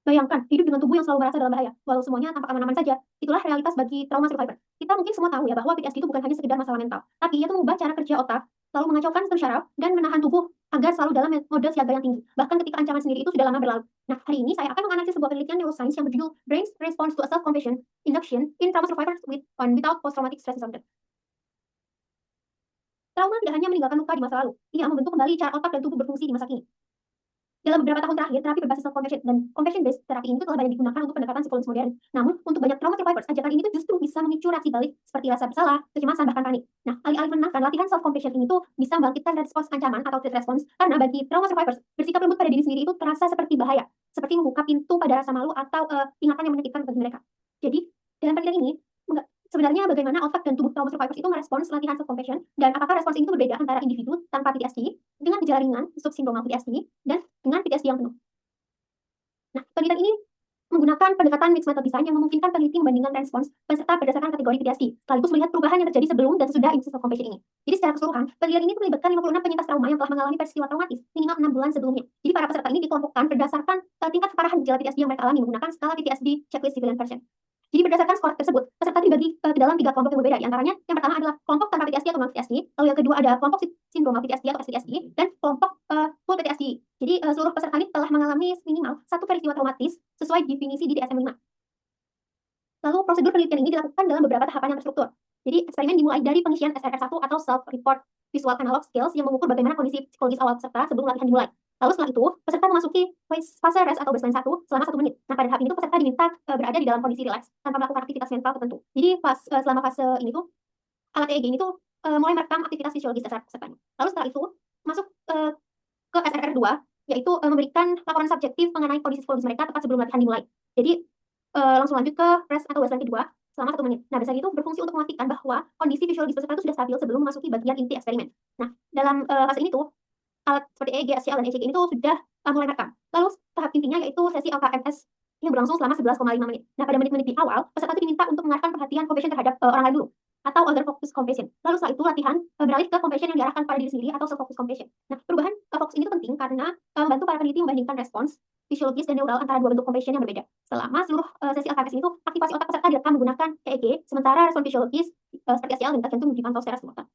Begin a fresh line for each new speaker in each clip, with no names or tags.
Bayangkan hidup dengan tubuh yang selalu merasa dalam bahaya, walau semuanya tampak aman-aman saja. Itulah realitas bagi trauma survivor. Kita mungkin semua tahu ya bahwa PTSD itu bukan hanya sekedar masalah mental, tapi ia tuh mengubah cara kerja otak, selalu mengacaukan sistem syaraf, dan menahan tubuh agar selalu dalam mode siaga yang tinggi, bahkan ketika ancaman sendiri itu sudah lama berlalu. Nah, hari ini saya akan menganalisis sebuah penelitian neuroscience yang berjudul Brain's Response to Self-Compassion Induction in Trauma Survivors Without Post-Traumatic Stress Disorder. Trauma tidak hanya meninggalkan luka di masa lalu, ia membentuk kembali cara otak dan tubuh berfungsi di masa kini. Dalam beberapa tahun terakhir, terapi berbasis self-compassion dan compassion-based terapi ini telah banyak digunakan untuk pendekatan psikologis modern. Namun, untuk banyak trauma survivors, ajakan ini tuh justru bisa memicu reaksi balik seperti rasa bersalah, kecemasan, bahkan panik. Nah, alih-alih menenangkan, latihan self-compassion ini tuh bisa membangkitkan respons ancaman atau threat response, karena bagi trauma survivors, bersikap lembut pada diri sendiri itu terasa seperti bahaya, seperti membuka pintu pada rasa malu atau ingatan yang menyakitkan bagi mereka. Jadi, dalam penelitian ini, sebenarnya bagaimana otak dan tubuh trauma survivors itu merespons latihan self-compassion, dan apakah respons itu berbeda antara individu tanpa PTSD, dengan gejala ringan, subsindromal PTSD, dan dengan PTSD yang penuh. Nah, penelitian ini menggunakan pendekatan mixed method design yang memungkinkan peneliti membandingkan respons peserta berdasarkan kategori PTSD, sekaligus melihat perubahan yang terjadi sebelum dan sesudah insight compassion ini. Jadi secara keseluruhan, penelitian ini melibatkan 56 penyintas trauma yang telah mengalami peristiwa traumatis minimal 6 bulan sebelumnya. Jadi para peserta ini dikelompokkan berdasarkan tingkat keparahan gejala PTSD yang mereka alami menggunakan skala PTSD checklist civilian version. Jadi berdasarkan skor tersebut, peserta dibagi ke dalam 3 kelompok yang berbeda. Di antaranya, yang pertama adalah kelompok tanpa PTSD atau non PTSD, lalu yang kedua ada kelompok sindroma PTSD atau SPTSD, dan kelompok full PTSD. Jadi seluruh peserta ini telah mengalami minimal satu peristiwa traumatis sesuai definisi di DSM-5. Lalu prosedur penelitian ini dilakukan dalam beberapa tahapan yang terstruktur. Jadi eksperimen dimulai dari pengisian SRR1 atau Self-Report Visual Analog Skills yang mengukur bagaimana kondisi psikologis awal peserta sebelum latihan dimulai. Lalu setelah itu, peserta memasuki fase rest atau baseline 1 selama 1 menit. Nah, pada tahap ini tuh peserta diminta berada di dalam kondisi rileks tanpa melakukan aktivitas mental tertentu. Jadi selama fase ini tuh, alat EEG ini tuh mulai merekam aktivitas fisiologis dasar pesertanya. Lalu setelah itu, masuk ke SRR2, yaitu memberikan laporan subjektif mengenai kondisi psikologis mereka tepat sebelum latihan dimulai. Jadi langsung lanjut ke rest atau baseline kedua selama 1 menit. Nah, baseline itu berfungsi untuk memastikan bahwa kondisi fisiologis peserta itu sudah stabil sebelum memasuki bagian inti eksperimen. Nah, dalam fase ini tuh, alat seperti EEG, SCL, dan ECG ini tuh sudah mulai merekam. Lalu tahap intinya yaitu sesi LKMS yang berlangsung selama 11,5 menit. Nah, pada menit-menit di awal, peserta itu diminta untuk mengarahkan perhatian compassion terhadap orang lain dulu, atau other focus compassion. Lalu setelah itu latihan beralih ke compassion yang diarahkan pada diri sendiri atau self focus compassion. Nah, perubahan fokus ini tuh penting karena membantu para peneliti membandingkan respons fisiologis dan neural antara dua bentuk compassion yang berbeda. Selama seluruh sesi LKMS ini tuh aktivasi otak peserta direkam menggunakan EEG, sementara respons fisiologis seperti SCL dan tertentu dipantau secara simultan.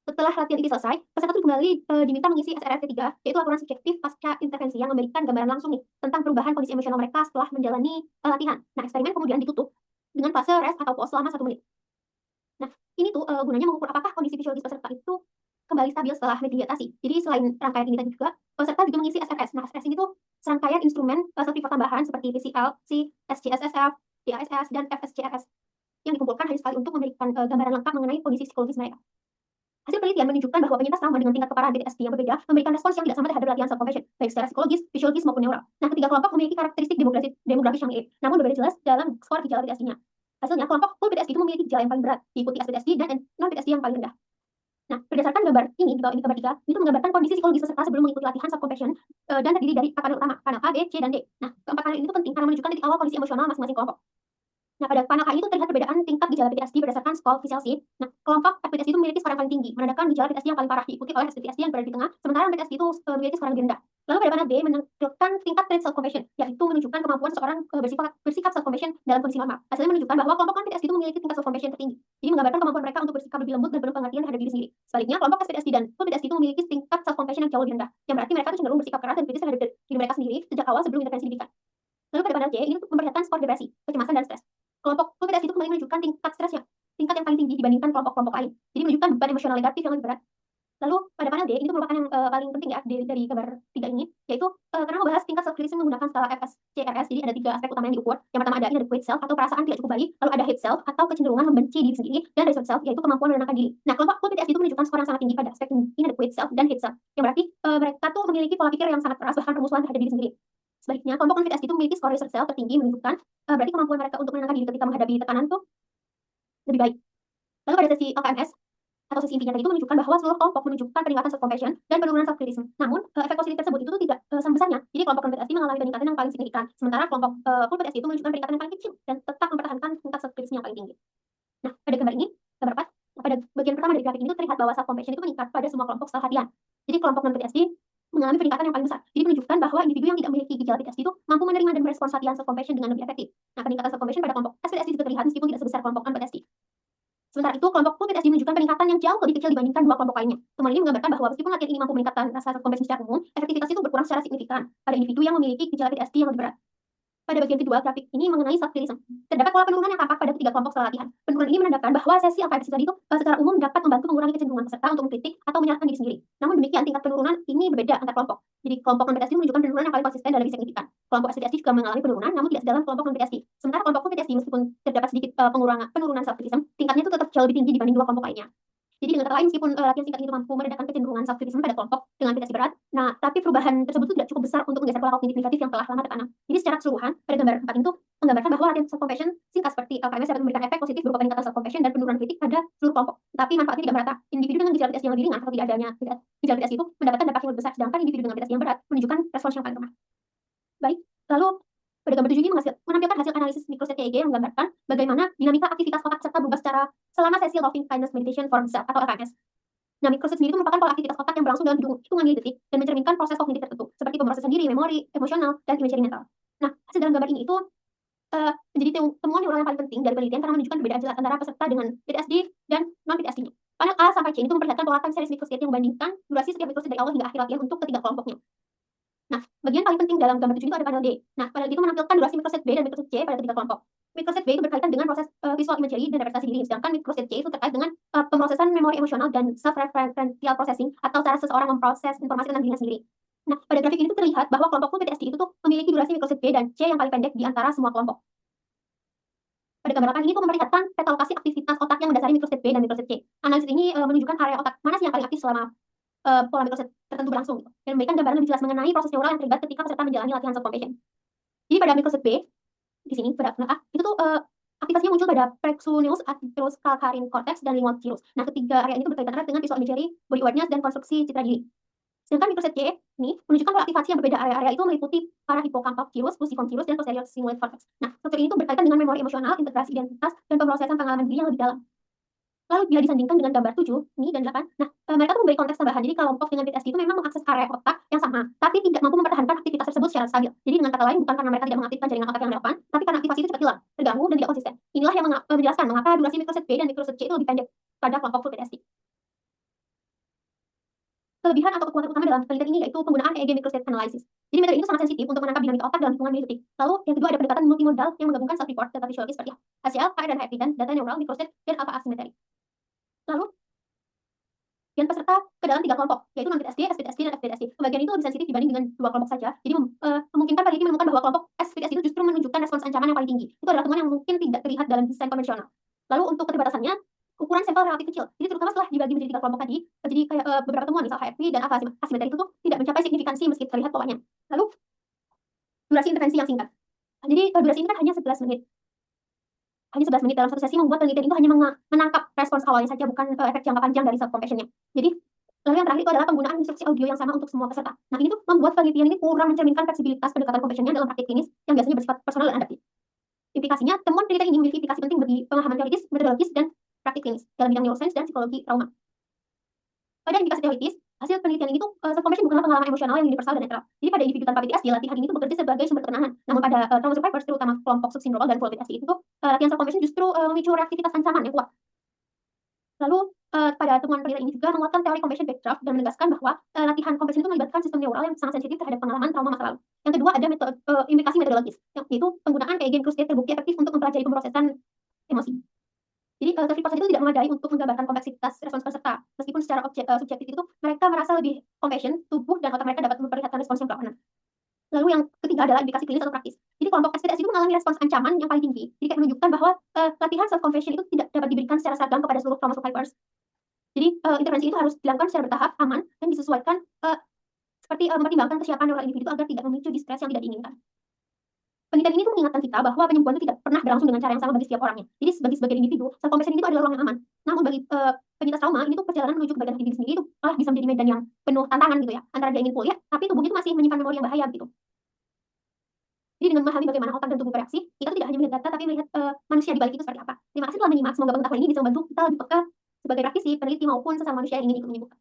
Setelah latihan ini selesai, peserta itu kembali diminta mengisi SRR ketiga, yaitu laporan subjektif pasca intervensi yang memberikan gambaran langsung nih tentang perubahan kondisi emosional mereka setelah menjalani latihan. Nah, eksperimen kemudian ditutup dengan fase rest atau pause selama 1 menit. Nah, ini tuh gunanya mengukur apakah kondisi fisiologis peserta itu kembali stabil setelah meditasi. Jadi selain rangkaian ini tadi juga, peserta juga mengisi SRS. Nah, SRS ini tuh serangkaian instrumen sertifikat tambahan seperti PCL, C, SCSSF, DASS, dan FSCRS yang dikumpulkan hanya sekali untuk memberikan gambaran lengkap mengenai kondisi psikologis mereka. Hasil penelitian menunjukkan bahwa penyintas trauma dengan tingkat keparahan PTSD yang berbeda memberikan respons yang tidak sama terhadap latihan self-compassion, baik secara psikologis, fisiologis, maupun neural. Nah, ketiga kelompok memiliki karakteristik demografis yang mirip, namun berbeda jelas dalam skor gejala PTSD-nya. Hasilnya, kelompok full PTSD itu memiliki gejala yang paling berat, diikuti SPTSD dan non-PTSD yang paling rendah. Nah, berdasarkan gambar ini, di bawah ini gambar 3, itu menggambarkan kondisi psikologis peserta sebelum mengikuti latihan self-compassion dan terdiri dari 4 panel utama, panel A, B, C, dan D. Nah, keempat panel ini itu penting karena menunjukkan titik awal kondisi emosional masing-masing kelompok. Nah, pada panel A itu terlihat perbedaan tingkat gejala PTSD berdasarkan skala Visual-C. Nah, kelompok FPTSD itu memiliki skor yang paling tinggi, menandakan gejala PTSD yang paling parah, diikuti oleh SPTSD yang berada di tengah, sementara PTSD itu memiliki skor yang lebih rendah. Lalu pada panel B menunjukkan tingkat trait self-compassion, yaitu menunjukkan kemampuan seseorang bersikap self-compassion dalam kondisi normal. Hasilnya menunjukkan bahwa kelompok PTSD itu memiliki tingkat self-compassion tertinggi, jadi menggambarkan kemampuan mereka untuk bersikap lebih lembut dan penuh pengertian terhadap diri sendiri. Sebaliknya, kelompok SPTSD dan full PTSD itu memiliki tingkat self-compassion yang jauh lebih rendah, yang berarti mereka itu cenderung bersikap keras dan kritis terhadap diri mereka sendiri sejak awal sebelum intervensi didikan. Lalu pada panel C, ini memperlihatkan skor depresi, kecemasan, dan stres. Kelompok full PTSD itu kembali menunjukkan tingkat yang paling tinggi dibandingkan kelompok-kelompok lain. Jadi menunjukkan beban emosional negatif yang lebih berat. Lalu pada panel D, ini merupakan yang paling penting ya dari gambar 3 ini, yaitu karena membahas tingkat self-criticism menggunakan skala FSCRS. Jadi ada 3 aspek utama yang diukur. Yang pertama ada inadequate self atau perasaan tidak cukup baik, lalu ada hate self atau kecenderungan membenci diri sendiri, dan reserved self yaitu kemampuan menenangkan diri. Nah, kelompok full PTSD itu menunjukkan skor yang sangat tinggi pada aspek inadequate self dan hate self, yang berarti mereka tuh memiliki pola pikir yang sangat keras, bahkan permusuhan terhadap diri sendiri. Sebaliknya, kelompok non PTSD itu memiliki skor reserved self tertinggi, menunjukkan berarti kemampuan mereka untuk menenangkan diri ketika menghadapi tekanan tuh lebih baik. Lalu pada sesi LKMS atau sesi intinya tadi itu menunjukkan bahwa seluruh kelompok menunjukkan peningkatan self-compassion dan penurunan self-criticism. Namun, efek positif tersebut itu tidak sama besarnya. Jadi kelompok non-PTSD mengalami peningkatan yang paling signifikan, sementara kelompok full PTSD itu menunjukkan peningkatan yang paling kecil dan tetap mempertahankan tingkat self-criticism yang paling tinggi. Nah, pada gambar ini, gambar 4, pada bagian pertama dari grafik ini itu terlihat bahwa self-compassion itu meningkat pada semua kelompok setelah latihan. Jadi kelompok non-PTSD mengalami peningkatan yang paling besar. Jadi menunjukkan bahwa individu yang tidak tidak memiliki gejala PTSD itu mampu menerima dan merespons latihan self-compassion dengan lebih efektif. Nah, peningkatan self-compassion pada kelompok SPTSD juga terlihat meskipun tidak sebesar kelompok non-PTSD. Sementara itu, kelompok full PTSD menunjukkan peningkatan yang jauh lebih kecil dibandingkan dua kelompok lainnya. Temuan ini menggambarkan bahwa meskipun latihan ini mampu meningkatkan rasa self-compassion secara umum, efektivitas itu berkurang secara signifikan pada individu yang memiliki gejala PTSD yang lebih berat. Pada bagian kedua, grafik ini mengenai self-criticism. Terdapat pola penurunan yang tampak pada ketiga kelompok setelah latihan. Penurunan ini menandakan bahwa sesi LKFC tadi itu secara umum dapat membantu mengurangi kecenderungan peserta untuk mengkritik atau menyalahkan diri sendiri. Namun demikian, tingkat penurunan ini berbeda antar kelompok. Jadi kelompok non-PTSD menunjukkan penurunan yang paling konsisten dan lebih signifikan. Kelompok SPTSD juga mengalami penurunan, namun tidak sedalam kelompok non-PTSD. Sementara kelompok PTSD meskipun terdapat sedikit penurunan self-criticism, tingkatnya itu tetap jauh lebih tinggi dibanding dua kelompok lainnya. Jadi dengan kata lain, meskipun latihan singkat itu mampu meredakan kecenderungan self-criticism pada kelompok dengan PTSD berat, nah tapi perubahan tersebut tidak cukup besar untuk menggeser pola kognitif negatif yang telah lama tertanam. Jadi secara keseluruhan, pada gambar 4 itu menggambarkan bahwa latihan self-compassion singkat seperti LKMS dapat memberikan efek positif berupa peningkatan self-compassion dan penurunan kritik pada seluruh kelompok. Tapi manfaatnya tidak merata. Individu dengan gejala PTSD yang lebih ringan atau tidak adanya gejala PTSD itu mendapatkan dampak yang lebih besar, sedangkan individu dengan PTSD yang berat menunjukkan respons yang paling lemah. Baik, lalu pada gambar 7 ini menampilkan hasil analisis microstate EEG yang menggambarkan bagaimana dinamika aktivitas otak peserta berubah selama sesi loving kindness meditation for himself atau LKMS. Nah, microstate sendiri itu merupakan pola aktivitas otak yang berlangsung dalam hitungan milidetik dan mencerminkan proses kognitif tertentu, seperti pemrosesan diri, memori, emosional, dan imagery mental. Nah, hasil dalam gambar ini itu menjadi temuan neural yang paling penting dari penelitian karena menunjukkan perbedaan jelas antara peserta dengan PTSD dan non-PTSD-nya. Panel A sampai C itu memperlihatkan pola time series microstate yang membandingkan durasi setiap microstate dari awal hingga akhir latihan untuk ketiga kelompoknya. Nah, bagian paling penting dalam gambar 7 itu ada panel D. Nah, panel D itu menampilkan durasi microstate B dan microstate C pada ketiga kelompok. Microstate B itu berkaitan dengan proses visual imagery dan representasi diri, sedangkan microstate C itu terkait dengan pemrosesan memori emosional dan self-referential processing atau cara seseorang memproses informasi tentang dirinya sendiri. Nah, pada grafik ini tuh terlihat bahwa kelompok full PTSD itu tuh memiliki durasi microstate B dan C yang paling pendek di antara semua kelompok. Pada gambar 8 ini tuh memperlihatkan peta lokasi aktivitas otak yang mendasari microstate B dan microstate C. Analisis ini menunjukkan area otak mana sih yang paling aktif selama pola microstate tertentu berlangsung gitu, dan memberikan gambaran lebih jelas mengenai proses neural yang terlibat ketika peserta menjalani latihan self-compassion. Jadi pada microstate B di sini pada panel A itu tuh aktivasinya muncul pada precuneus, terus calcarine cortex dan lingual gyrus. Nah, ketiga area ini tuh berkaitan erat dengan visual imagery, body awareness dan konstruksi citra diri. Sedangkan microstate C ini menunjukkan pola aktivasi yang berbeda. Area-area itu meliputi para hippocampal gyrus, fusiform gyrus, dan posterior cingulate cortex. Nah, struktur ini tuh berkaitan dengan memori emosional, integrasi identitas, dan pemrosesan pengalaman diri yang lebih dalam. Lalu bila disandingkan dengan gambar 7 ini dan 8, nah mereka tuh memberi konteks tambahan. Jadi kelompok dengan PTSD itu memang mengakses area otak yang sama, tapi tidak mampu mempertahankan aktivitas tersebut secara stabil. Jadi dengan kata lain, bukan karena mereka tidak mengaktifkan jaringan otak yang relevan, tapi karena aktivasi itu cepat hilang, terganggu, dan tidak konsisten. Inilah yang menjelaskan mengapa durasi microstate B dan microstate C itu lebih pendek pada kelompok full PTSD. Kelebihan atau kekuatan utama dalam penelitian ini yaitu penggunaan EEG microstate analysis. Jadi metode ini sangat sensitif untuk menangkap dinamika otak dalam hitungan milidetik. Lalu yang kedua ada pendekatan multimodal yang menggabungkan self-report, data fisiologis seperti HCL, HR, dan HRT, dan data neural, microstate, dan alpha asimetri. Lalu dan peserta ke dalam 3 kelompok, yaitu non-PTSD, SPTSD, dan FPTSD. Pembagian itu lebih sensitif dibanding dengan 2 kelompok saja. Jadi memungkinkan peneliti menemukan bahwa kelompok SPTSD itu justru menunjukkan respons ancaman yang paling tinggi. Itu adalah temuan yang mungkin tidak terlihat dalam desain konvensional. Lalu untuk keterbatasannya, ukuran sampel relatif kecil. Jadi terutama setelah dibagi menjadi 3 kelompok tadi, jadi kayak beberapa temuan misal HRP dan alpha asimetri itu tuh tidak mencapai signifikansi meski terlihat polanya. Lalu durasi intervensi yang singkat. Jadi durasi ini kan hanya 11 menit. Hanya 11 menit dalam satu sesi membuat penelitian itu hanya menangkap respons awalnya saja, bukan efek jangka panjang dari self-compassion-nya. Jadi lalu yang terakhir itu adalah penggunaan instruksi audio yang sama untuk semua peserta. Nah, ini tuh membuat penelitian ini kurang mencerminkan fleksibilitas pendekatan compassion-nya dalam praktik klinis yang biasanya bersifat personal dan adaptif. Implikasinya, temuan penelitian ini memiliki implikasi penting bagi pemahaman teoritis, metodologis, dan praktik klinis dalam bidang neuroscience dan psikologi trauma. Pada implikasi teoritis, hasil penelitian ini tuh self-compassion bukanlah pengalaman emosional yang universal dan netral. Jadi pada individu tanpa PTSD, latihan ini tuh bekerja sebagai sumber ketenangan. Namun pada trauma survivors, terutama kelompok subsindromal dan full PTSD itu tuh latihan self-compassion justru memicu reaktivitas ancaman yang kuat. Lalu pada temuan penelitian ini juga menguatkan teori compassion backdraft dan menegaskan bahwa latihan compassion itu melibatkan sistem neural yang sangat sensitif terhadap pengalaman trauma masa lalu. Yang kedua ada implikasi metodologis, yaitu penggunaan EEG microstate terbukti efektif untuk mempelajari pemrosesan emosi. Jadi self-report itu tidak memadai untuk menggambarkan kompleksitas respons peserta. Meskipun secara subjektif itu mereka merasa lebih compassion, tubuh dan otak mereka dapat memperlihatkan respons yang berlawanan. Lalu yang ketiga adalah implikasi klinis atau praktis. Jadi kelompok SPTSD itu mengalami respons ancaman yang paling tinggi. Jadi kayak menunjukkan bahwa latihan self-compassion itu tidak dapat diberikan secara seragam kepada seluruh trauma survivors. Jadi intervensi itu harus dilakukan secara bertahap, aman, dan disesuaikan seperti mempertimbangkan kesiapan neural individu agar tidak memicu distres yang tidak diinginkan. Penelitian ini tuh mengingatkan kita bahwa penyembuhan itu tidak pernah berlangsung dengan cara yang sama bagi setiap orangnya. Jadi bagi sebagian individu, self-compassion itu adalah ruang yang aman. Namun bagi penyintas trauma, ini tuh perjalanan menuju ke bagian diri sendiri itu malah bisa menjadi medan yang penuh tantangan gitu ya. Antara dia ingin pulih, tapi tubuhnya itu masih menyimpan memori yang bahaya gitu. Jadi dengan memahami bagaimana otak dan tubuh bereaksi, kita tidak hanya melihat data, tapi melihat manusia di balik itu seperti apa. Terima kasih telah menyimak. Semoga pengetahuan ini bisa membantu kita lebih peka sebagai praktisi, peneliti maupun sesama manusia yang ingin ikut menyembuhkan.